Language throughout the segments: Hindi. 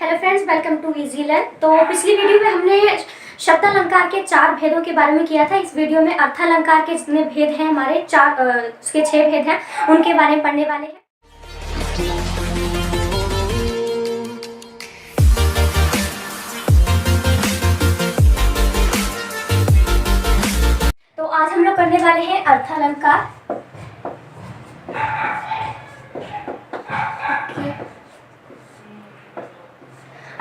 Hello friends, welcome to easy learn. तो पिछली वीडियो में हमने शब्द अलंकार के 4 भेदों के बारे में किया था। इस वीडियो में अर्थ अलंकार के जितने भेद हैं हमारे उसके 6 भेद हैं, उनके बारे में पढ़ने वाले हैं। तो आज हम लोग करने वाले हैं अर्थ अलंकार।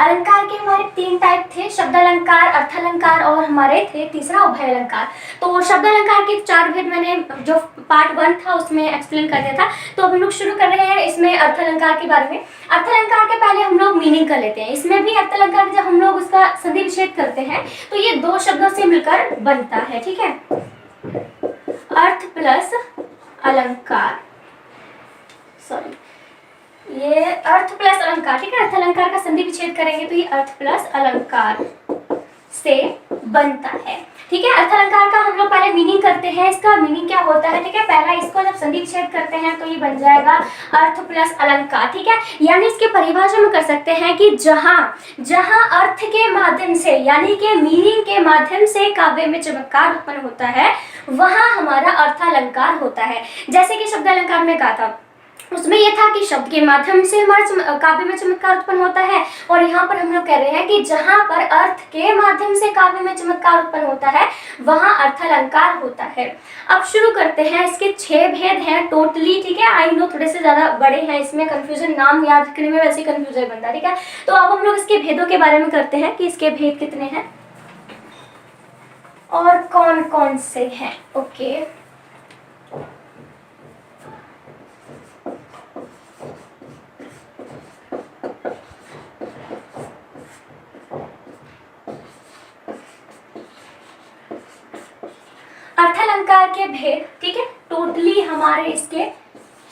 अलंकार के हमारे 3 टाइप थे, शब्द अलंकार, अर्थ अलंकार और हमारे थे तीसरा उभय अलंकार। तो शब्द अलंकार के 4 भेद मैंने जो पार्ट 1 था उसमें एक्सप्लेन कर दिया था। तो अब हम लोग शुरू कर रहे हैं इसमें अर्थ अलंकार के बारे में। अर्थ अलंकार के पहले हम लोग मीनिंग कर लेते हैं। इसमें भी अर्थ अलंकार जब हम लोग उसका संधि विच्छेद करते हैं तो ये 2 शब्दों से मिलकर बनता है, ठीक है। अर्थ प्लस अलंकार, सॉरी, ये अर्थ प्लस अलंकार, ठीक है। अर्थ अलंकार का संधि विच्छेद करेंगे तो ये अर्थ प्लस अलंकार से बनता है, ठीक है। अर्थ अलंकार का हम लोग पहले मीनिंग करते हैं। इसका मीनिंग क्या होता है, ठीक है। पहला इसको जब संधि विच्छेद करते हैं तो ये बन जाएगा अर्थ प्लस अलंकार, ठीक है। यानी इसकी परिभाषा में कर सकते हैं कि जहां अर्थ के माध्यम से यानी कि मीनिंग के माध्यम से काव्य में चमत्कार उत्पन्न होता है वहां हमारा अर्थ अलंकार होता है। जैसे कि शब्द अलंकार में कहा था, उसमें यह था कि शब्द के माध्यम से हमारे काव्य में चमत्कार उत्पन्न होता है, और यहाँ पर हम लोग कह रहे हैं कि जहाँ पर अर्थ के माध्यम से काव्य में चमत्कार उत्पन्न होता है वहाँ अर्थ अलंकार होता है। अब शुरू करते हैं। इसके 6 भेद हैं टोटली, ठीक है। आई नो थोड़े से ज्यादा बड़े हैं, इसमें कंफ्यूजन, नाम याद रखने में वैसे कंफ्यूजन बनता है, ठीक है। तो अब हम लोग इसके भेदों के बारे में करते हैं कि इसके भेद कितने हैं और कौन कौन से हैं। ओके, अर्थ अलंकार के भेद, ठीक है, टोटली हमारे इसके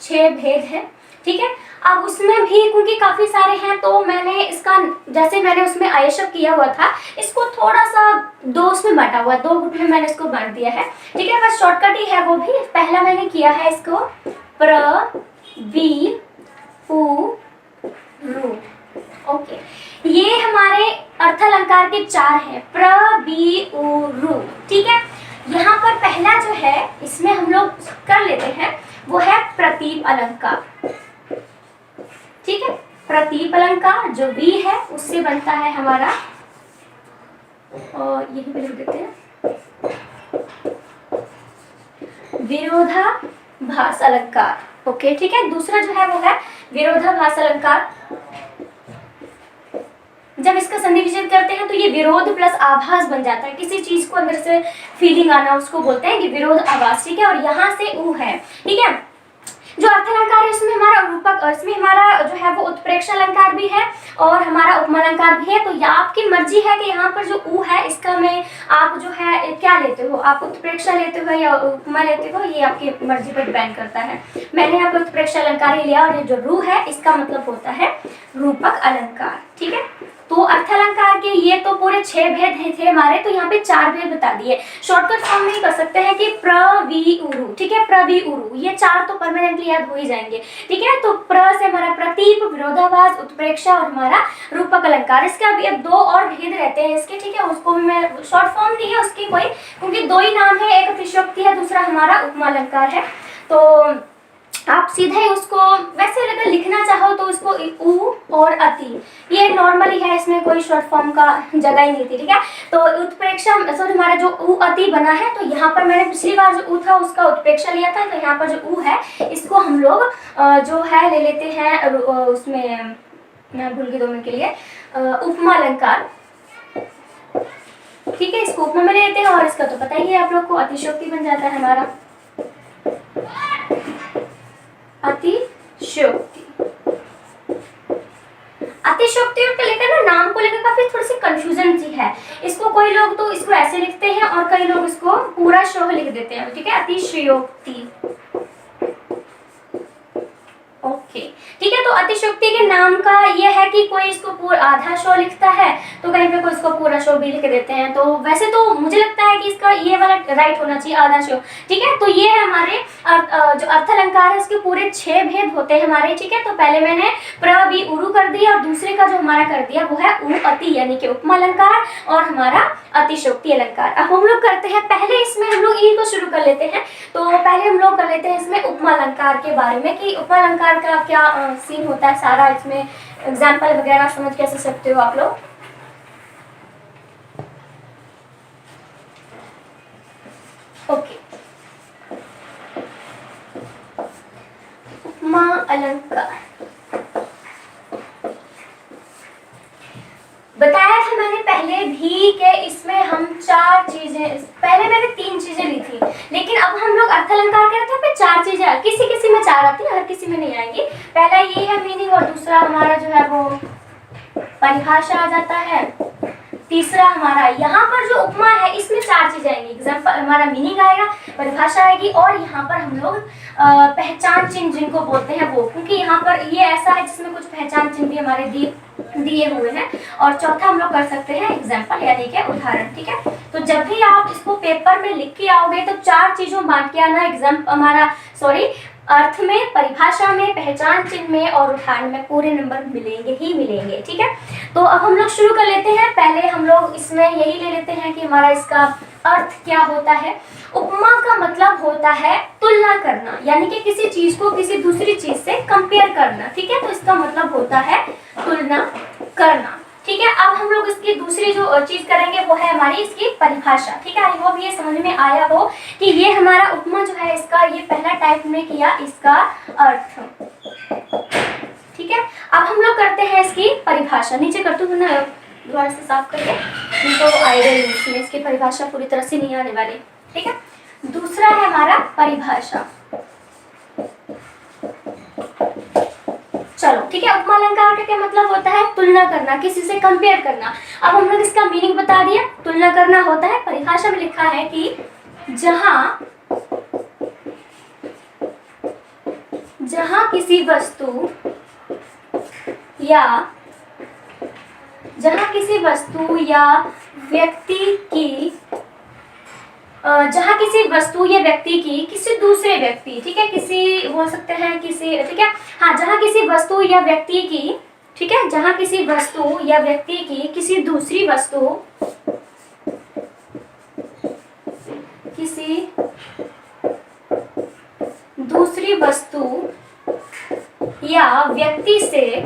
6 भेद हैं, ठीक है। अब उसमें भी क्योंकि काफी सारे हैं तो मैंने इसका, जैसे मैंने उसमें आयशक किया हुआ था, इसको थोड़ा सा 2 उसमें बांटा हुआ, 2 गुट में मैंने इसको बांट दिया है, ठीक है। बस शॉर्टकट ही है वो भी। पहला मैंने किया है इसको प्र वी उ रु। ओके, ये हमारे अर्थ अलंकार के 4 हैं, प्र वी उ रु, ठीक है। यहाँ पर पहला जो है इसमें हम लोग कर लेते हैं वो है प्रतीप अलंकार, ठीक है। प्रतीप अलंकार जो वी है उससे बनता है हमारा, और यही पे लिख देते हैं, विरोधाभास अलंकार। ओके, ठीक है। दूसरा जो है वो है विरोधाभास अलंकार। जब इसका संधि विच्छेद करते हैं तो ये विरोध प्लस आभास बन जाता है, किसी चीज को अंदर से फीलिंग आना, उसको बोलते हैं कि विरोध आभास, ठीक है। और यहाँ से उ है, ठीक है। जो अर्थ अलंकार है उसमें हमारा रूपक, इसमें हमारा जो है वो उत्प्रेक्षा अलंकार भी है और हमारा उपमा अलंकार भी है। तो या आपकी मर्जी है कि यहाँ पर जो उ है इसका में आप जो है क्या लेते हो, आप उत्प्रेक्षा लेते हो या उपमा लेते हो, ये आपकी मर्जी पर डिपेंड करता है। मैंने यहाँ पर उत्प्रेक्षा अलंकार ही लिया, और ये जो रू है इसका मतलब होता है रूपक अलंकार, ठीक है। तो अर्थ अलंकार के ये तो पूरे 6 भेद थे हमारे, तो यहाँ पे 4 भेद बता दिए। शॉर्टकट फॉर्म में कर सकते हैं कि प्र वी उरु, ठीक है। प्र वी उरु, ये 4 तो परमानेंटली याद हो ही जाएंगे, ठीक है। तो प्र से हमारा प्रतीप, विरोधाभास, उत्प्रेक्षा और हमारा रूपक अलंकार। इसके अभी अब 2 और भेद रहते हैं इसके, ठीक है। उसको भी मैं शॉर्ट फॉर्म दी है उसकी कोई, क्योंकि 2 ही नाम है, एक अतिशयोक्ति है, दूसरा हमारा उपमा अलंकार है। तो आप सीधे उसको वैसे अगर लिखना चाहो तो उसको उ और अति, ये नॉर्मली है, इसमें कोई शॉर्ट फॉर्म का जगह ही नहीं थी, ठीक है। तो उत्प्रेक्षा, सॉरी, हमारा जो उ अति बना है, तो यहाँ पर मैंने पिछली बार जो उ था उसका उत्प्रेक्षा लिया था, तो यहाँ पर जो उ है इसको हम लोग जो है ले लेते हैं उसमें, मैं भूल गई 2 मिनट के लिए, उपमा अलंकार, ठीक है। इसको उपमा में ले लेते हैं, और इसका तो पता ही है आप लोग को, अतिशयोक्ति बन जाता है हमारा अतिशयोक्ति। अतिशयोक्ति को लेकर ना, नाम को लेकर काफी थोड़ी सी कंफ्यूजन सी है। इसको कोई लोग तो इसको ऐसे लिखते हैं और कई लोग इसको पूरा शोह लिख देते हैं, ठीक है, अतिशयोक्ति। ओके, ठीक है। तो तो अतिशयोक्ति के नाम का ये है कि कोई इसको पूरा आधा शो लिखता है तो कहीं पे कोई इसको पूरा शो भी लिख देते हैं। तो वैसे तो मुझे लगता है कि इसका ये वाला राइट होना चाहिए, आधा शो। ठीक है, तो ये है हमारे जो अर्थालंकार है इसके पूरे 6 भेद होते हैं हमारे। ठीक है, तो पहले मैंने प्र भी उरु कर दिया और दूसरे का जो हमारा कर दिया वो है उ अति यानी कि उपमा अलंकार और हमारा अतिशयोक्ति अलंकार। अब हम लोग करते हैं, पहले इसमें हम लोग ई को शुरू कर लेते हैं। तो पहले हम लोग कर लेते हैं इसमें उपमा अलंकार के बारे में कि उपमा अलंकार का क्या सीन होता है सारा, इसमें एग्जाम्पल वगैरह समझ कैसे सकते हो आप लोग। ओके, उपमा अलंकार बताया था मैंने पहले भी कि इसमें हम 4 चीजें, पहले मैंने 3 चीजें ली थी, लेकिन अब हम लोग अर्थालंकार करते हैं, 4 चीजें, किसी किसी में 4 आती है, हर किसी में नहीं आएंगी। पहला ये है मीनिंग और दूसरा हमारा जो है वो परिभाषा आ जाता है, तीसरा हमारा यहाँ पर जो उपमा है इसमें 4 चीजें आएंगी। एग्जाम्पल हमारा मीनिंग आएगा, परिभाषा आएगी और यहाँ पर हम लोग पहचान चिन्ह जिनको बोलते हैं वो, क्योंकि यहाँ पर ये ऐसा है जिसमें कुछ पहचान चिन्ह भी हमारे दिए हुए हैं। और चौथा हम लोग कर सकते हैं एग्जाम्पल यानी कि उदाहरण। ठीक है, तो जब भी आप इसको पेपर में लिख के आओगे तो 4 चीजों बांट के आना, अर्थ में, परिभाषा में, पहचान चिन्ह में और उदाहरण में पूरे नंबर मिलेंगे ही मिलेंगे। ठीक है, तो अब हम लोग शुरू कर लेते हैं। पहले हम लोग इसमें यही ले लेते हैं कि हमारा इसका अर्थ क्या होता है। उपमा का मतलब होता है तुलना करना, यानी कि किसी चीज को किसी दूसरी चीज से कंपेयर करना। ठीक है, तो इसका मतलब होता है तुलना करना। ठीक है, अब हम लोग इसकी दूसरी जो चीज करेंगे वो है हमारी इसकी परिभाषा। ठीक है, आई होप ये समझ में आया हो कि ये हमारा उपमा जो है इसका ये पहला टाइप में किया इसका अर्थ। ठीक है, अब हम लोग करते हैं इसकी परिभाषा। नीचे कर दूं ना दोबारा से साफ करके, तो आइडिया इसमें इसकी परिभाषा पूरी तरह से नहीं आने वाली। ठीक है, दूसरा है हमारा परिभाषा। चलो ठीक है, उपमा अलंकार का क्या मतलब होता है? तुलना करना, किसी से कंपेयर करना। अब हम लोग इसका मीनिंग बता दिया, तुलना करना होता है। परिभाषा में लिखा है कि जहां किसी वस्तु या व्यक्ति की किसी दूसरे व्यक्ति, ठीक है, किसी बोल सकते हैं किसी, ठीक है, हाँ, जहां किसी वस्तु या व्यक्ति की, ठीक है, जहां किसी वस्तु या व्यक्ति की किसी दूसरी वस्तु या व्यक्ति से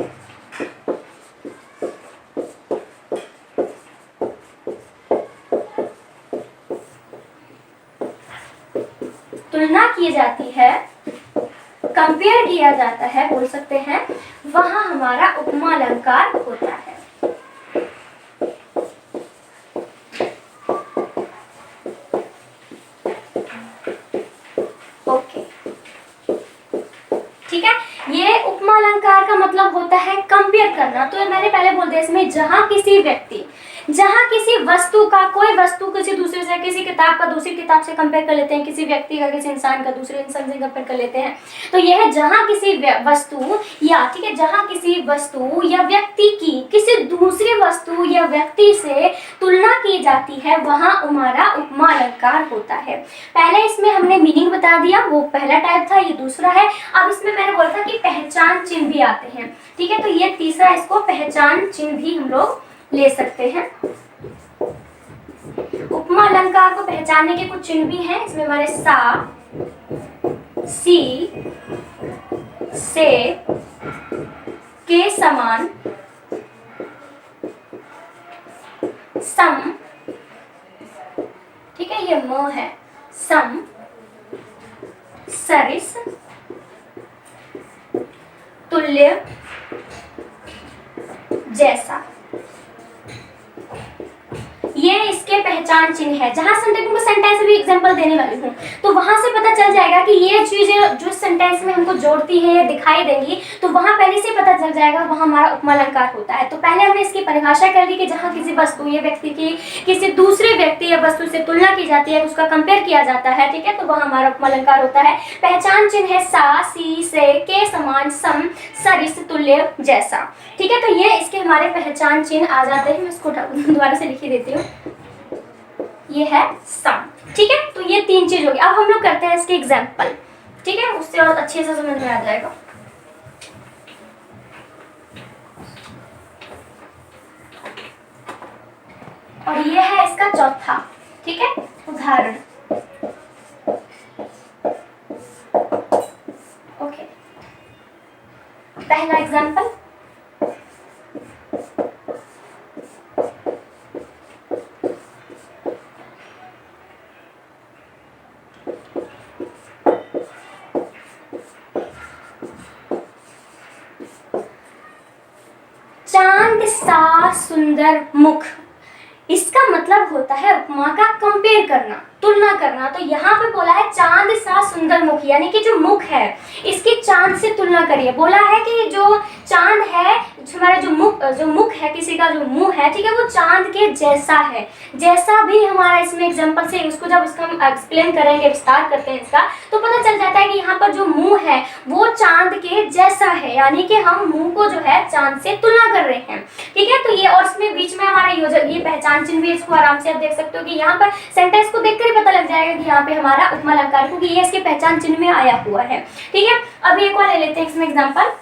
तुलना की जाती है, कंपेयर किया जाता है, बोल सकते हैं, वहां हमारा उपमा अलंकार होता है। ओके, ठीक है, ये उपमा अलंकार का मतलब होता है कंपेयर करना। तो मैंने पहले बोल दिया इसमें जहां किसी वस्तु का, कोई वस्तु किसी दूसरे से, किसी किताब का दूसरी किताब से कंपेयर कर लेते हैं, किसी व्यक्ति का किसी इंसान का दूसरे इंसान से कंपेयर कर लेते हैं, तो यह है जहां किसी वस्तु या, ठीक है, जहां किसी वस्तु या व्यक्ति की किसी दूसरी वस्तु या व्यक्ति से तुलना की जाती है, वहां हमारा उपमा अलंकार होता है। पहले इसमें हमने मीनिंग बता दिया, वो पहला टाइप था, ये दूसरा है। अब इसमें मैंने बोला था कि पहचान चिन्ह भी आते हैं, ठीक है, तो ये तीसरा, इसको पहचान चिन्ह भी हम लोग ले सकते हैं। उपमा अलंकार को पहचानने के कुछ चिन्ह भी हैं, इसमें हमारे सा, सी, से, के समान, सम, ठीक है, ये म है, सम, सरिस, तुल्य, जैसा, ये इसके पहचान चिन्ह है। जहां से देखो मैं सेंटेंस भी एग्जांपल देने वाली हूँ। तो वहां से पता चल जाएगा कि ये चीजें जो सेंटेंस में हमको जोड़ती है या दिखाई देंगी, तो वहां पहले से पता चल जाएगा वहां हमारा उपमालंकार होता है। तो पहले हमने इसकी परिभाषा कर ली कि जहां किसी वस्तु या व्यक्ति की किसी दूसरे व्यक्ति या वस्तु से तुलना की जाती है, उसका कंपेयर किया जाता है, ठीक है, तो वह हमारा उपमालंकार होता है। पहचान चिन्ह है सा, सी, से, के समान, सम, सरिस, तुल्य, जैसा, ठीक है। तो ये इसके हमारे पहचान चिन्ह आ जाते हैं। मैं इसको दोबारा से लिख ही देती हूँ, ये है सम, ठीक है। तो ये 3 चीज होगी। अब हम लोग करते हैं इसके एग्जाम्पल, ठीक है, उससे और अच्छे से समझ में आ जाएगा। और ये है इसका चौथा, ठीक है, उदाहरण। ओके, पहला एग्जाम्पल, चांद सा सुंदर मुख। इसका मतलब होता है उपमा का कंपेयर करना, तुलना करना। तो यहाँ पे बोला है चांद सा सुंदर मुख, यानी कि जो मुख है इसकी चांद से तुलना करिए। बोला है कि जो चांद है, हमारा जो मुख है, किसी का जो मुंह है, ठीक है, वो चांद के जैसा है। जैसा भी हमारा इसमें एग्जांपल से उसको जब उसका हम एक्सप्लेन करेंगे, विस्तार करते हैं इसका, तो पता चल जाता है कि यहाँ पर जो मुंह है वो चांद के जैसा है, यानी कि हम मुंह को जो है चांद से तुलना कर रहे हैं, ठीक है। तो ये, और इसमें बीच में हमारा ये पहचान चिन्ह भी, इसको आराम से आप देख सकते हो कि यहाँ पर सेंटेंस को देखकर ही पता लग जाएगा कि यहाँ पे हमारा उपमालंकार, क्योंकि ये इसके पहचान चिन्ह में आया हुआ है, ठीक है। अब एक और ले लेते हैं इसमें एग्जांपल।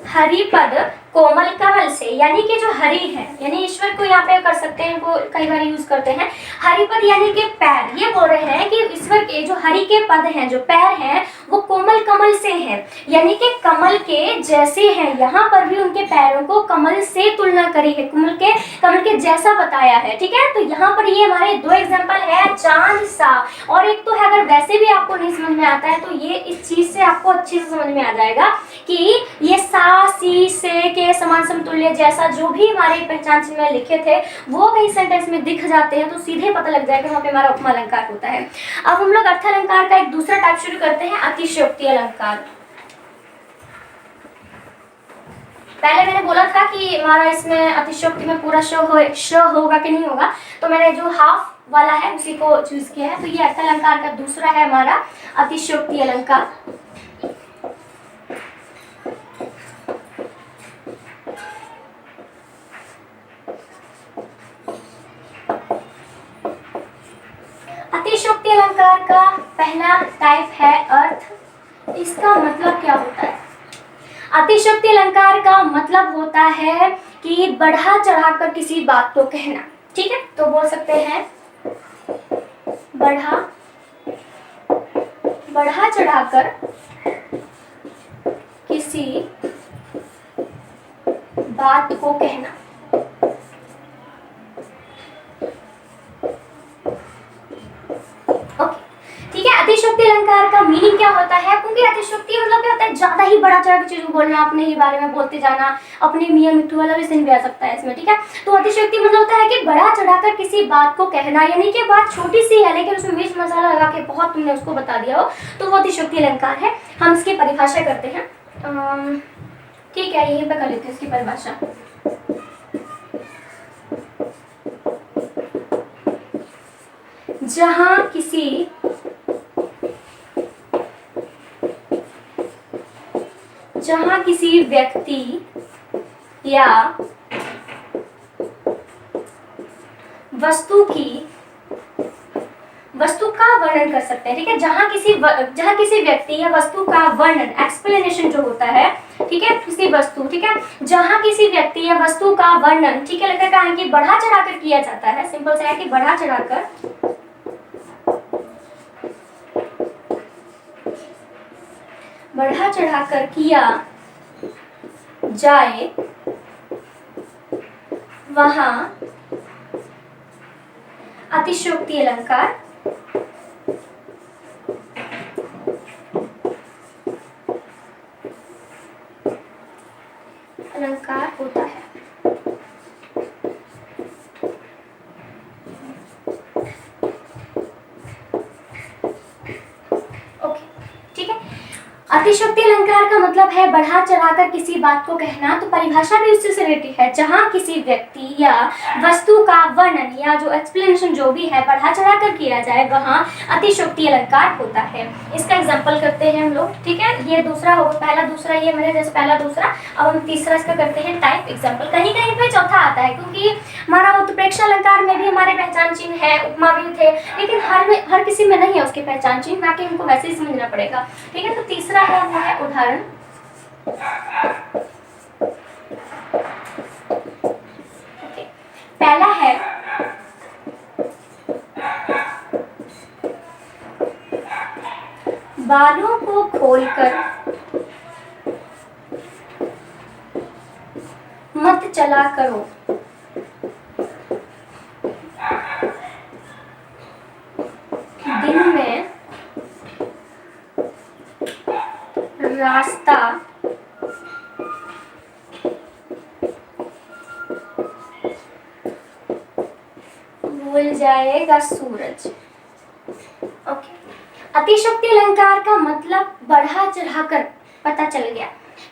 हरिपद कोमल कमल से, यानी कि जो हरि है, यानी ईश्वर को यहाँ पे कर सकते हैं, को कई बार यूज करते हैं। हरिपद यानी कि पैर। ये बोल रहे हैं कि ईश्वर के जो हरि के पद हैं, जो पैर हैं, वो कोमल कमल से हैं, यानी कि कमल के जैसे हैं। यहाँ पर भी उनके पैरों को कमल से तुलना करी है, कमल के जैसा बताया है, ठीक है। तो यहाँ पर ये हमारे 2 एग्जाम्पल है, चांद सा, और एक तो है, अगर वैसे भी आपको नहीं समझ में आता है तो ये इस चीज से आपको अच्छे से समझ में आ जाएगा कि ये सा, सी, से, के समान, समतुल्य, जैसा, जो भी हमारे पहचान चिन्ह में लिखे थे वो कहीं सेंटेंस में दिख जाते हैं, तो सीधे पता लग जाएगा वहाँ पे हमारा उपमालंकार होता है। अब हम लोग अर्थालंकार का एक दूसरा टाइप शुरू करते हैं, अतिशयोक्ति अलंकार। पहले मैंने बोला था कि हमारा इसमें अतिशयोक्ति में पूरा श होगा कि नहीं होगा, तो मैंने जो हाफ वाला है उसी को चूज किया है। तो ये अर्थालंकार का दूसरा है हमारा अतिशयोक्ति अलंकार। अतिशयोक्ति अलंकार का पहला टाइप है अर्थ। इसका मतलब क्या होता है? अतिशयोक्ति अलंकार का मतलब होता है कि बढ़ा चढ़ाकर किसी बात को कहना, ठीक है। तो बोल सकते हैं बढ़ा चढ़ाकर किसी बात को कहना। ठीक है, अतिशयोक्ति अलंकार का मीनिंग क्या होता है? क्योंकि अतिशयोक्ति मतलब क्या होता है, ज्यादा ही बड़ा चढ़ा के चीजों बोलना, अपने ही बारे में बोलते जाना, अपने मियां मिट्टू वाला भी सीन भी आ सकता है इसमें, ठीक है। तो अतिशयोक्ति मतलब होता है कि बड़ा चढ़ाकर किसी बात को कहना, यानी कि बात छोटी सी है लेकिन उसमें मिर्च मसाला लगा के बहुत तुमने उसको बता दिया हो, तो वो अतिशयोक्ति अलंकार है। हम इसकी परिभाषा करते हैं, ठीक है, यहीं पर कर लेते हैं इसकी परिभाषा। जहां किसी व्यक्ति या वस्तु का वर्णन कर सकते हैं, ठीक है। जहां किसी व्यक्ति या वस्तु का वर्णन, एक्सप्लेनेशन जो होता है, ठीक है, किसी वस्तु, ठीक है, जहां किसी व्यक्ति या वस्तु का वर्णन, ठीक है, लगता है कि बढ़ा चढ़ाकर किया जाता है। सिंपल सा है कि बढ़ा चढ़ाकर किया जाए, वहां अतिशयोक्ति अलंकार अतिशयोक्ति अलंकार का मतलब है बढ़ा चढ़ाकर किसी बात को कहना। तो परिभाषा भी उससे रिलेटेड है, जहाँ किसी व्यक्ति या वस्तु का वर्णन या जो एक्सप्लेनेशन जो भी है बढ़ा चढ़ाकर किया जाए, वहाँ अतिशयोक्ति अलंकार होता है। इसका एग्जाम्पल करते हैं हम लोग, ठीक है। ये दूसरा होगा, पहला दूसरा ये मैंने जैसे पहला दूसरा, अब हम तीसरा इसका करते हैं टाइप एग्जाम्पल। कहीं कहीं पे चौथा आता है, क्योंकि हमारा उत्प्रेक्षा अलंकार में भी हमारे पहचान चिन्ह है, उपमा भी थे, लेकिन हर किसी में नहीं है उसके पहचान चिन्ह, बाकी हमको वैसे ही समझना पड़ेगा, ठीक है। तो तीसरा है वो है उदाहरण। पहला है बालों को खोलकर मत चला करो, दिन में रास्ता भूल जाएगा सूरज। ओके, अतिशयोक्ति अलंकार का मतलब बढ़ा चढ़ाकर पता चल गया।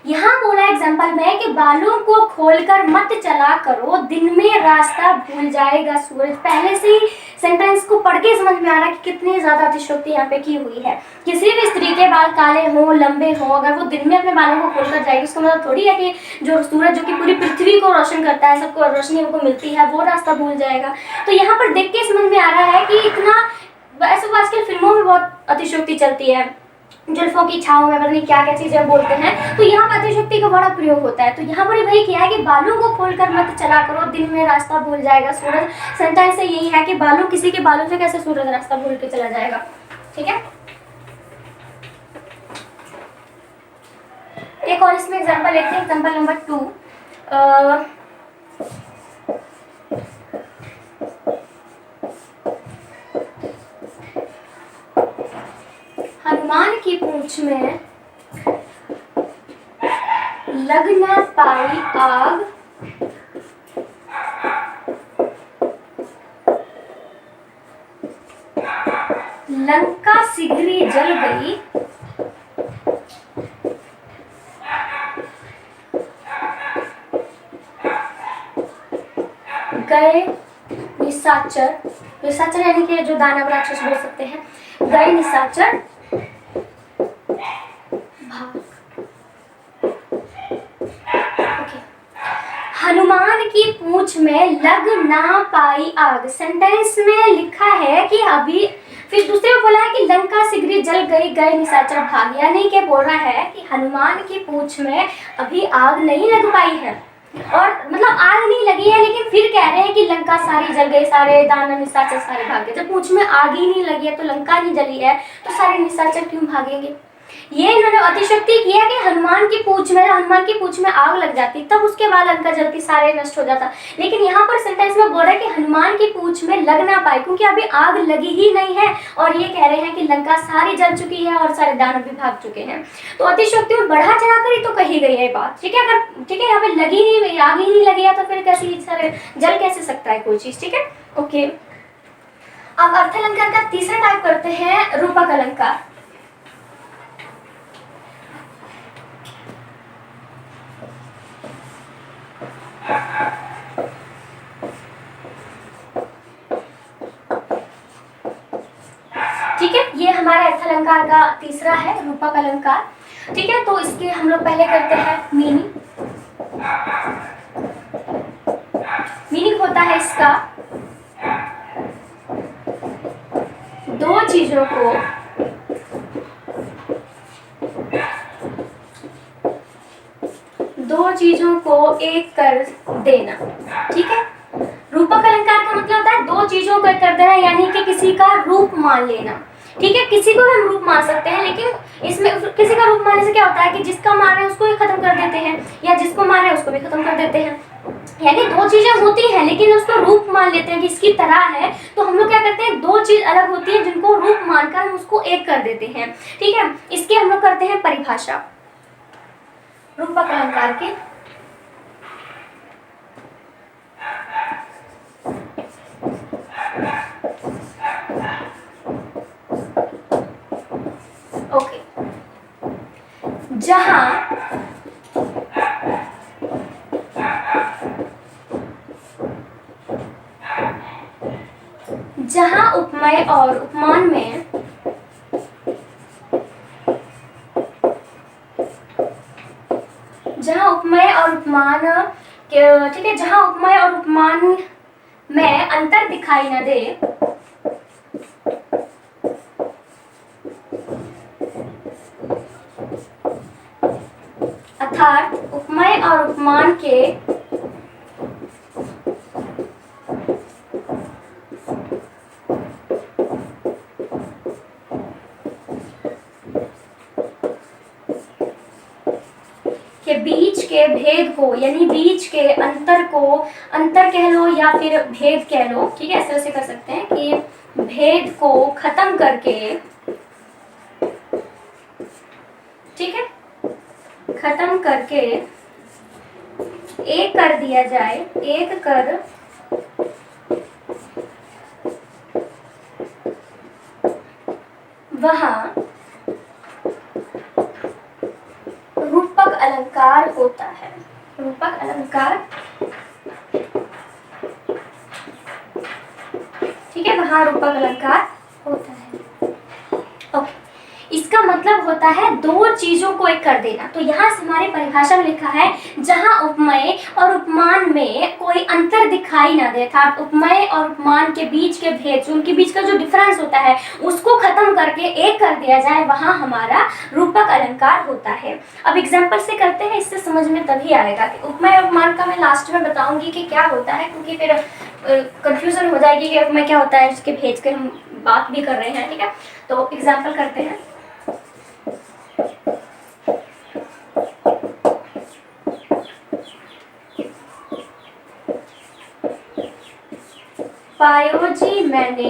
यहाँ बोला एग्जाम्पल में कि बालों को खोलकर मत चला करो, दिन में रास्ता भूल जाएगा सूरज। पहले से ही सेंटेंस को पढ़ के समझ में आ रहा है कि कितनी ज्यादा अतिशयोक्ति यहाँ पे की हुई है। किसी भी स्त्री के बाल काले हों, लंबे हों, अगर वो दिन में अपने बालों को खोलकर जाएगी, उसका मतलब थोड़ी है कि जो सूरज जो कि पूरी पृथ्वी को रोशन करता है, सबको रोशनी हमको मिलती है, वो रास्ता भूल जाएगा। तो यहाँ पर देख के समझ में आ रहा है कि इतना, ऐसे आजकल फिल्मों में बहुत अतिशयोक्ति चलती है, जुल्फों की छाव में पता नहीं क्या क्या चीजें बोलते हैं, तो यहाँ पर अतिशयोक्ति का बड़ा प्रयोग होता है। तो यहाँ पर भाई क्या है कि बालों को खोलकर मत चला करो, दिन में रास्ता भूल जाएगा सूरज। सेंटेंस से यही है कि बालों, किसी के बालों से कैसे सूरज रास्ता भूल के चला जाएगा, ठीक है। एक और इसमें एग्जाम्पल लेते हैं, एग्जाम्पल नंबर 2। हनुमान की पूंछ में लग ना पाई आग, लंका शीघ्र ही जल गई, गए निशाचर। निशाचर यानी कि जो दानव राक्षस बोल सकते हैं, गए निशाचर भाग। हनुमान की पूंछ में लग ना पाई आग। सेंटेंस में लिखा है कि अभी, फिर दूसरे में बोला है कि लंका शीघ्र जल गई, गए निशाचर भाग। यानी कि बोल रहा है कि हनुमान की पूंछ में अभी आग नहीं लग पाई है, और मतलब आग नहीं लगी है, लेकिन फिर कह रहे हैं कि लंका सारी जल गई, सारे दानव निशाचर सारे भाग गए। जब पूंछ में आग ही नहीं लगी है, तो लंका नहीं जली है, तो सारे निशाचर क्यों भागेंगे। ये इन्होंने अतिशयोक्ति किया कि हनुमान की पूंछ में आग लग जाती, तब उसके बाद लंका जलती, सारे नष्ट हो जाता। लेकिन यहाँ पर सेंटेंस में बोल रहा है कि हनुमान की पूंछ में लग ना पाए, क्योंकि अभी आग लगी ही नहीं है, और ये कह रहे हैं कि लंका सारी जल चुकी है और सारे दानव भी भाग चुके हैं। तो अतिशयोक्ति में बढ़ा चढ़ाकर ही तो कही गई है बात, ठीक है। अगर ठीक है यहाँ पे लगी नहीं, आग ही नहीं लगी है, तो फिर कैसे सारे जल कैसे सकता है कोई चीज, ठीक है। ओके, अब अर्थालंकार का तीसरा टाइप करते हैं रूपक अलंकार। ठीक है, ये हमारे अर्थालंकार का तीसरा है रूपक अलंकार, ठीक है। तो इसके हम लोग पहले करते हैं मीनिंग। मीनिंग होता है इसका दो चीजों को एक कर देना, ठीक है। रूपक अलंकार का मतलब होता है दो चीजों को एक कर देना, यानी कि किसी का रूप मान लेना, ठीक है। किसी को भी हम रूप मान सकते हैं, लेकिन इसमें किसी का रूप मानने से क्या होता है कि जिसका मान रहे हैं उसको ही खत्म कर देते हैं, या जिसको मान रहे हैं उसको भी खत्म कर देते हैं। यानी दो चीजें होती हैं, लेकिन उसको रूप मान लेते हैं कि इसकी तरह है, तो हम लोग क्या करते हैं, दो चीज अलग होती है जिनको रूप मानकर हम उसको एक कर देते हैं, ठीक है। इसके हम लोग करते हैं परिभाषा रूपक अलंकार की। ओके, जहां उपमेय और उपमान में जहां उपमेय और उपमान ठीक है, जहां उपमेय और उपमान में अंतर दिखाई न दे, अर्थात उपमेय और उपमान के बीच के भेद को, यानी बीच के अंतर को, अंतर कह लो या फिर भेद कह लो, ठीक है, ऐसे वैसे कर सकते हैं कि भेद को खत्म करके, ठीक है, खत्म करके एक कर दिया जाए, एक कर वहां रूपक अलंकार होता है। रूपक अलंकार, ठीक है, वहां रूपक अलंकार होता है। ओके, इसका मतलब होता है दो चीजों को एक कर देना। तो यहाँ से हमारी परिभाषा में लिखा है जहां उपमेय और उपमान में कोई अंतर दिखाई ना दे, अर्थात उपमेय और उपमान के बीच के भेद, उनके बीच का जो डिफरेंस होता है उसको खत्म करके एक कर दिया जाए, वहां हमारा रूपक अलंकार होता है। अब एग्जाम्पल से करते हैं, इससे समझ में तभी आएगा कि उपमेय और उपमान का मैं लास्ट में बताऊंगी कि क्या होता है, क्योंकि फिर कंफ्यूजन हो जाएगी कि उपमेय क्या होता है, इसके भेद के हम बात भी कर रहे हैं, ठीक है। तो एग्जाम्पल करते हैं। पायो जी मैंने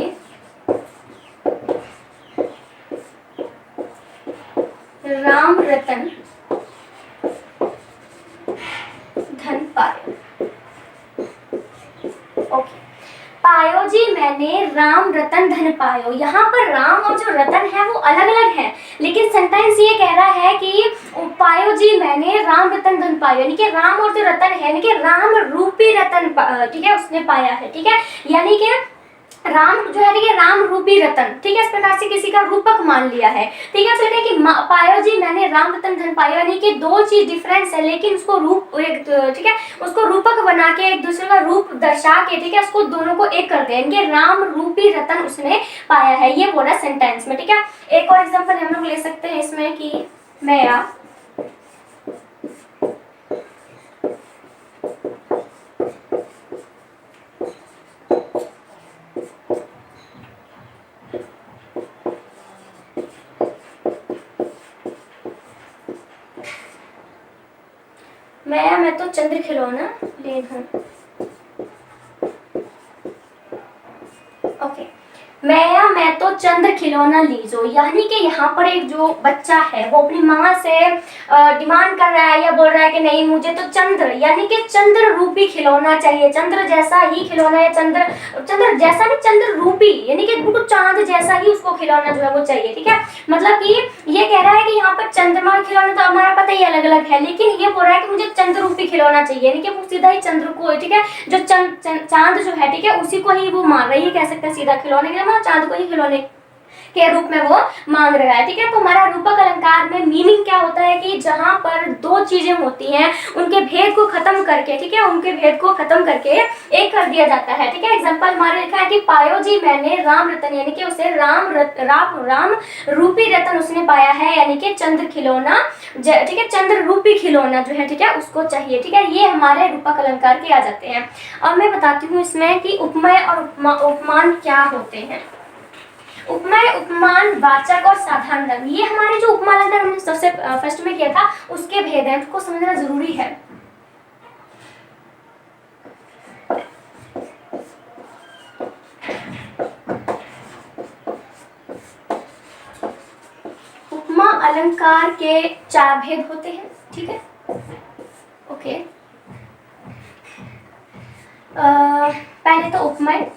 राम रतन धन पायो। ओके, पायो जी मैंने राम रतन धन पायो। यहाँ पर राम और जो रतन है वो अलग अलग है, लेकिन सेंटेंस ये कह रहा है कि पायो जी मैंने राम रतन धन पायो, यानी कि राम और जो रतन है, यानी कि राम रूपी रतन, ठीक है, उसने पाया है, ठीक है, यानी कि राम जो है, ठीक है, राम रूपी रतन, ठीक है, इस प्रकार से किसी का रूपक मान लिया है, ठीक है। तो कि पायो जी मैंने राम रतन धन पायो, यानी कि दो चीज डिफरेंस है, लेकिन उसको रूप, ठीक है, उसको रूपक बना के एक दूसरे का रूप दर्शा के, ठीक है, उसको दोनों को एक कर देंगे, राम रूपी रतन उसने पाया है, ये बोला सेंटेंस में, ठीक है। एक और एग्जाम्पल हम लोग ले सकते हैं इसमें कि मैं मैं तो चंद्र खिलौना ले हूं। ओके, मैं तो चंद्र खिलौना लीजो, यानी कि यहाँ पर एक जो बच्चा है वो अपनी माँ से डिमांड कर रहा है या बोल रहा है कि नहीं मुझे तो चंद्र, यानी कि चंद्र रूपी खिलौना चाहिए, चंद्र जैसा ही खिलौना है, चंद्र जैसा नहीं, चंद्र रूपी, यानी कि बिल्कुल चांद जैसा ही उसको खिलौना जो है वो चाहिए, ठीक है। मतलब कि ये कह रहा है कि यहाँ पर चंद्रमा खिलौना तो हमारा पता ही अलग अलग है, लेकिन ये बोल रहा है कि मुझे चंद्र रूपी खिलौना चाहिए, यानी कि वो सीधा ही चंद्र को, ठीक है, जो चांद जो है, ठीक है, उसी को ही वो मान रही है, कह सकते हैं सीधा खिलौने के, चांद को ही खिलौने के रूप में वो मांग रहा है, ठीक है। तो हमारा रूपक अलंकार में मीनिंग क्या होता है कि जहां पर दो चीजें होती हैं उनके भेद को खत्म करके, ठीक है, उनके भेद को खत्म करके एक कर दिया जाता है, ठीक है। एग्जांपल हमारे लिखा है कि पायो जी मैंने राम रतन, यानी कि उसे राम रूपी रतन उसने पाया है, यानी कि चंद्र खिलौना, ठीक है, चंद्र रूपी खिलौना जो है, ठीक है, उसको चाहिए, ठीक है। ये हमारे रूपक अलंकार के आ जाते हैं। अब मैं बताती हूँ इसमें कि उपमेय और उपमान क्या होते हैं। उपमेय, उपमान, वाचक और साधारण धर्म, ये हमारे जो उपमा अलंकार हमने सबसे फर्स्ट में किया था उसके भेद हैं, उसको समझना जरूरी है। उपमा अलंकार के चार भेद होते हैं, ठीक है। ओके, पहले तो उपमेय,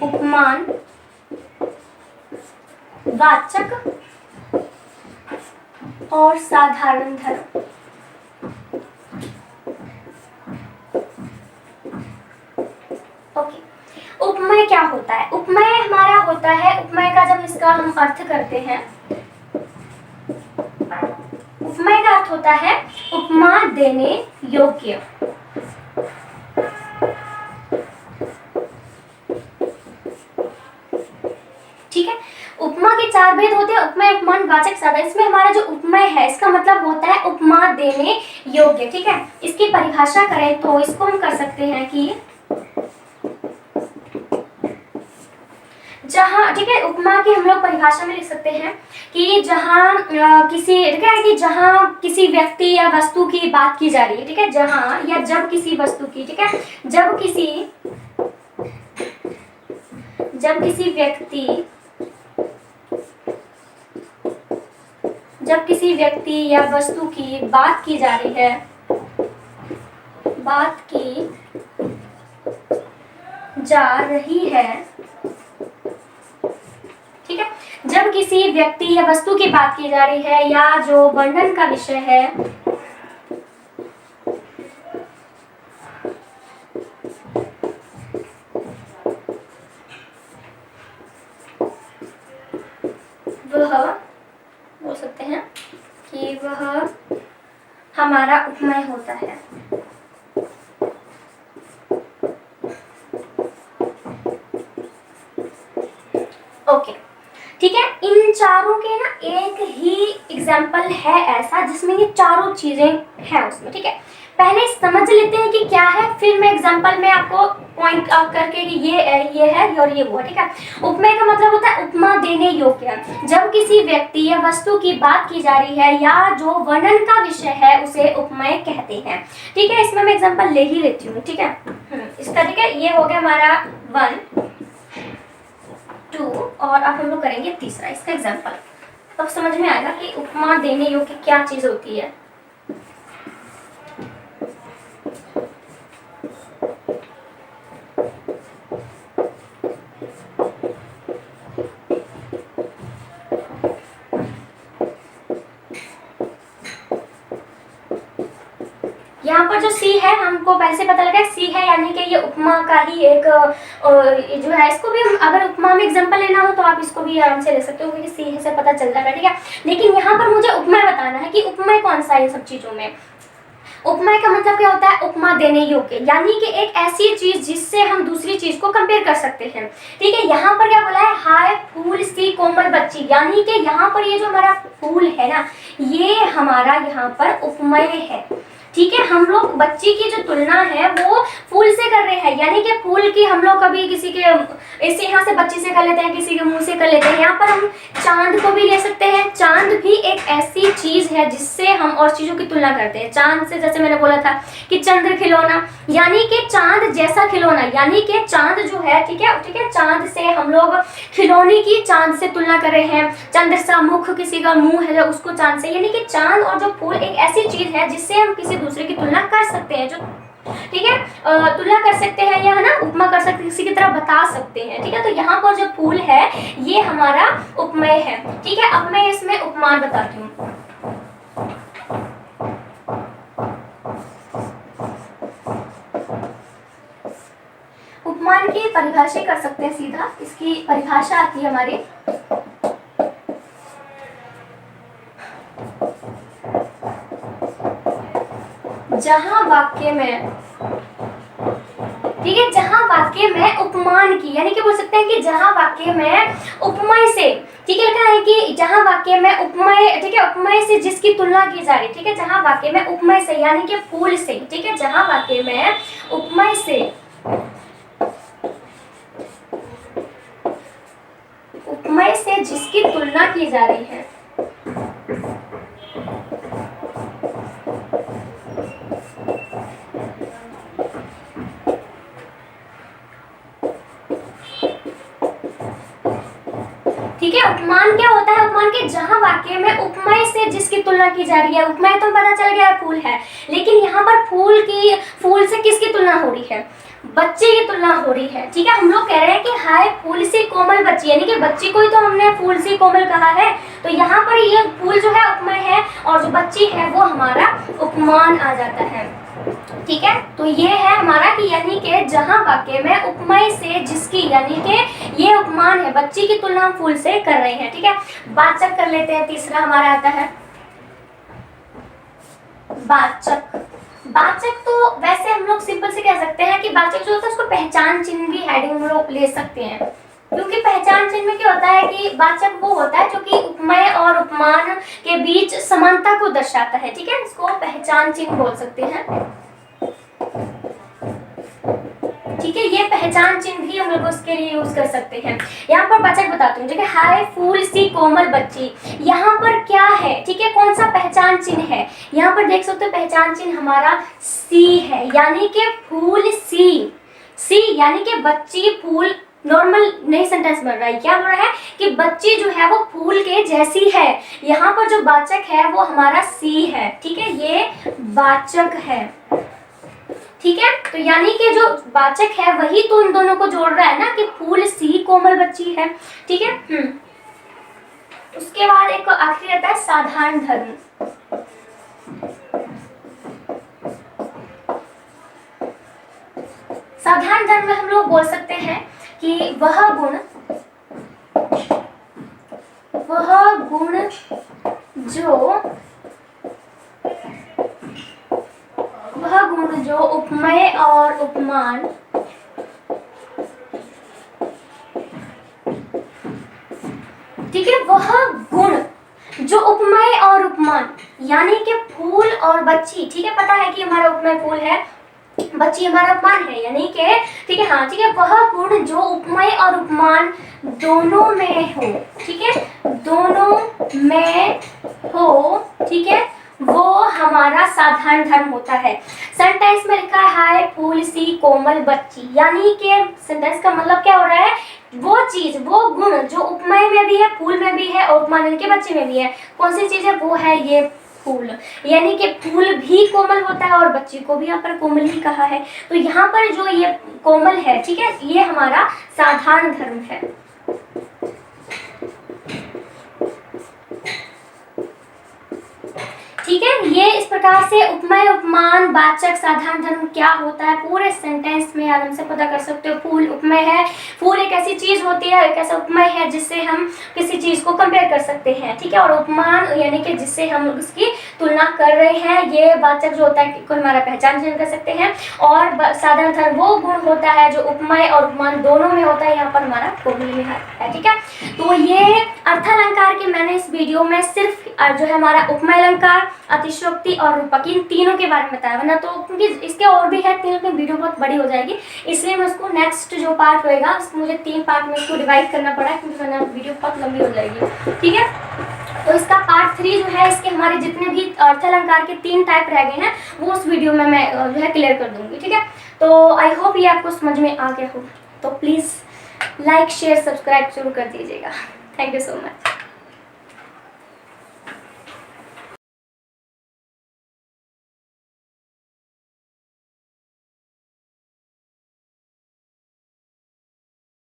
उपमान, वाचक और साधारण धर्म। ओके, उपमेय क्या होता है? उपमेय हमारा होता है, उपमेय का जब इसका हम अर्थ करते हैं, उपमेय का अर्थ होता है उपमा देने योग्य। ठीक है, उपमा के चार भेद होते हैं, उपमेय, उपमान, वाचक, साधन। इसमें हमारा जो उपमेय है इसका मतलब होता है उपमा देने योग्य। ठीक है, इसकी परिभाषा करें तो इसको हम कर सकते हैं कि जहाँ, ठीक है, उपमा की हम लोग परिभाषा में लिख सकते हैं कि जहाँ किसी, ठीक है, कि जहाँ किसी व्यक्ति या वस्तु की बात की जा रही है, ठीक है, जहाँ या जब किसी वस्तु की, ठीक है, जब किसी व्यक्ति या वस्तु की बात की जा रही है, ठीक है, जब किसी व्यक्ति या वस्तु की बात की जा रही है या जो वर्णन का विषय है, वह बोल सकते हैं कि वह हमारा उपमेय होता है। ओके, ठीक है, इन चारों के ना एक ही एग्जाम्पल है ऐसा जिसमें ये चारों चीजें हैं उसमें। ठीक है, पहले समझ लेते हैं कि क्या है, फिर मैं एग्जाम्पल में आपको पॉइंट आउट करके कि ये है और ये वो है। ठीक है, उपमेय का मतलब होता है उपमा देने योग्य। जब किसी व्यक्ति या वस्तु की बात की जा रही है या जो वर्णन का विषय है उसे उपमेय कहते हैं। ठीक है, इसमें मैं एग्जाम्पल ले ही लेती हूँ। ठीक है, इसका, ठीक है, ये हो गया हमारा 1, 2 और अब हम लोग करेंगे तीसरा इसका एग्जाम्पल। तब समझ में आएगा कि उपमा देने योग्य क्या चीज होती है। यहाँ पर जो सी है हमको पहले से पता लगा सी है, यानी कि ये उपमा का ही एक जो है, इसको भी अगर उपमा में एग्जांपल लेना हो तो आप इसको भी आराम से ले सकते हो क्योंकि सी से पता चल जाएगा। ठीक है, लेकिन यहाँ पर मुझे उपमेय बताना है कि उपमेय कौन सा है सब चीजों में। उपमेय का मतलब क्या होता है? उपमा देने योग्य, यानी कि एक ऐसी चीज जिससे हम दूसरी चीज को कंपेयर कर सकते हैं। ठीक है, यहाँ पर क्या बोला है? हाय फूल सी कोमल बच्ची, यानी कि यहाँ पर ये जो हमारा फूल है ना, ये हमारा यहाँ पर उपमेय है। ठीक है, हम लोग बच्ची की जो तुलना है वो फूल से कर रहे हैं, यानी कि फूल की हम लोग कभी किसी के ऐसे यहाँ से बच्ची से कर लेते हैं, किसी के मुंह से कर लेते हैं। यहाँ पर हम चांद को भी ले सकते हैं। चांद भी एक ऐसी चीज है जिससे हम और चीजों की तुलना करते हैं। चांद से, जैसे मैंने बोला था कि चंद्र खिलौना, यानी कि चांद जैसा खिलौना, यानी कि चांद जो है, ठीक है, चांद से हम लोग खिलौने की चांद से तुलना कर रहे हैं। चंद्र सा मुख, किसी का मुंह है उसको चांद से, यानी कि चांद और जो फूल एक ऐसी चीज है जिससे हम किसी दूसरे की तुलना कर सकते हैं, जो, ठीक है, तुलना कर सकते हैं या है ना, उपमा कर सकते हैं, किसी की तरह बता सकते हैं। ठीक है, तो यहाँ पर जो फूल है ये हमारा उपमेय है। ठीक है, अब मैं इसमें उपमान बताती हूँ। उपमान की परिभाषा कर सकते हैं सीधा, इसकी परिभाषा आती है हमारी, जहां वाक्य में, ठीक है, जहां वाक्य में उपमान की, यानी कि बोल सकते हैं कि जहां वाक्य में उपमेय से, ठीक है, लिखा है कि जहां वाक्य में उपमेय, ठीक है, उपमेय से जिसकी तुलना की जा रही, ठीक है, जहां वाक्य में उपमेय से, यानी कि फूल से, ठीक है, जहां वाक्य में उपमेय से जिसकी तुलना की जा रही है, ठीक है। उपमान क्या होता है? उपमान के जहां वाक्य में उपमेय से जिसकी तुलना की जा रही है, उपमेय तो पता चल गया फूल है, लेकिन यहाँ पर फूल से किसकी तुलना हो रही है? बच्चे की तुलना हो रही है। ठीक है, हम लोग कह रहे हैं कि हाय फूल सी कोमल बच्ची, यानी कि बच्ची को ही तो हमने फूल सी कोमल कहा है। तो यहाँ पर ये फूल जो है उपमेय है और जो बच्ची है वो हमारा उपमान आ जाता है। ठीक है, तो ये है हमारा कि यानी कि जहां वाक्य में उपमेय से जिसकी, यानी कि ये उपमान है, बच्ची की तुलना हम फूल से कर रहे हैं। ठीक है, वाचक कर लेते हैं। तीसरा हमारा आता है वाचक। वाचक तो वैसे हम लोग सिंपल से कह सकते हैं कि वाचक जो होता है उसको पहचान चिन्ह भी हेडिंग में लोग ले सकते हैं, क्योंकि पहचान चिन्ह में क्या होता है कि वाचक वो होता है जो कि उपमेय और उपमान के बीच समानता को दर्शाता है। ठीक है, इसको पहचान चिन्ह बोल सकते हैं। ठीक है, ये पहचान चिन्ह भी हम लोग उसके लिए यूज कर सकते हैं। यहाँ पर वाचक बताती हूँ, जैसे हाय फूल सी कोमल बच्ची, यहाँ पर क्या है? ठीक है, कौन सा पहचान चिन्ह है? यहाँ पर देख सकते हो पहचान चिन्ह हमारा सी है, यानी कि फूल सी। सी यानी कि बच्ची फूल, नॉर्मल नई सेंटेंस बन रहा है। क्या बोल रहा है कि बच्ची जो है वो फूल के जैसी है। यहाँ पर जो वाचक है वो हमारा सी है। ठीक है, ये वाचक है। ठीक है, तो यानी कि जो वाचक है वही तो इन दोनों को जोड़ रहा है ना, कि फूल सी कोमल बच्ची है। ठीक है, उसके बाद एक आखिरी आता है साधारण धर्म। साधारण धर्म में हम लोग बोल सकते हैं कि वह गुण जो उपमेय और उपमान ठीक है, वह गुण जो उपमेय और उपमान, यानी कि फूल और बच्ची। ठीक है, पता है कि हमारा उपमेय फूल है, बच्ची हमारा उपमान है, यानी कि ठीक है, हाँ ठीक है, वह गुण जो उपमेय और उपमान दोनों में हो। ठीक है, दोनों में हो। ठीक है, वो हमारा साधारण धर्म होता है। सेंटेंस में लिखा है हाय फूल सी कोमल बच्ची, यानी कि सेंटेंस का मतलब क्या हो रहा है, वो चीज, वो गुण जो उपमेय में भी है, फूल में भी है और उपमान के बच्चे में भी है। कौन सी चीज है? वो है ये फूल, यानी कि फूल भी कोमल होता है और बच्ची को भी यहाँ पर कोमल ही कहा है। तो यहाँ पर जो ये कोमल है, ठीक है, ये हमारा साधारण धर्म है। ठीक है, ये इस प्रकार से उपमेय, उपमान, वाचक, साधारण धर्म क्या होता है पूरे सेंटेंस में आराम से पता कर सकते हो। फूल उपमेय है, फूल एक ऐसी चीज होती है, एक ऐसा उपमेय है जिससे हम किसी चीज को कंपेयर कर सकते हैं। ठीक है, और उपमान यानी कि जिससे हम उसकी तुलना कर रहे हैं। ये वाचक जो होता है कोई हमारा पहचान चिन्ह कर सकते हैं, और साधारण धर्म वो गुण होता है जो उपमेय और उपमान दोनों में होता है। यहाँ पर हमारा कोमल में है। ठीक है, तो ये अर्थालंकार के मैंने इस वीडियो में सिर्फ जो है हमारा उपमेय अलंकार, अतिशयोक्ति और रूपक, इन तीनों के बारे में बताया, वरना तो क्योंकि इसके और भी है, तीनों की वीडियो बहुत बड़ी हो जाएगी, इसलिए मैं उसको नेक्स्ट जो पार्ट होएगा उसको मुझे 3 पार्ट में इसको डिवाइड करना पड़ा, क्योंकि वरना वीडियो बहुत लंबी हो जाएगी। ठीक है, तो इसका पार्ट 3 जो है, इसके हमारे जितने भी अर्थालंकार के 3 टाइप रह गए हैं वो उस वीडियो में मैं जो है क्लियर कर दूंगी। ठीक है, तो आई होप ये आपको समझ में आ गया हो, तो प्लीज़ लाइक शेयर सब्सक्राइब जरूर कर दीजिएगा। Thank you so much.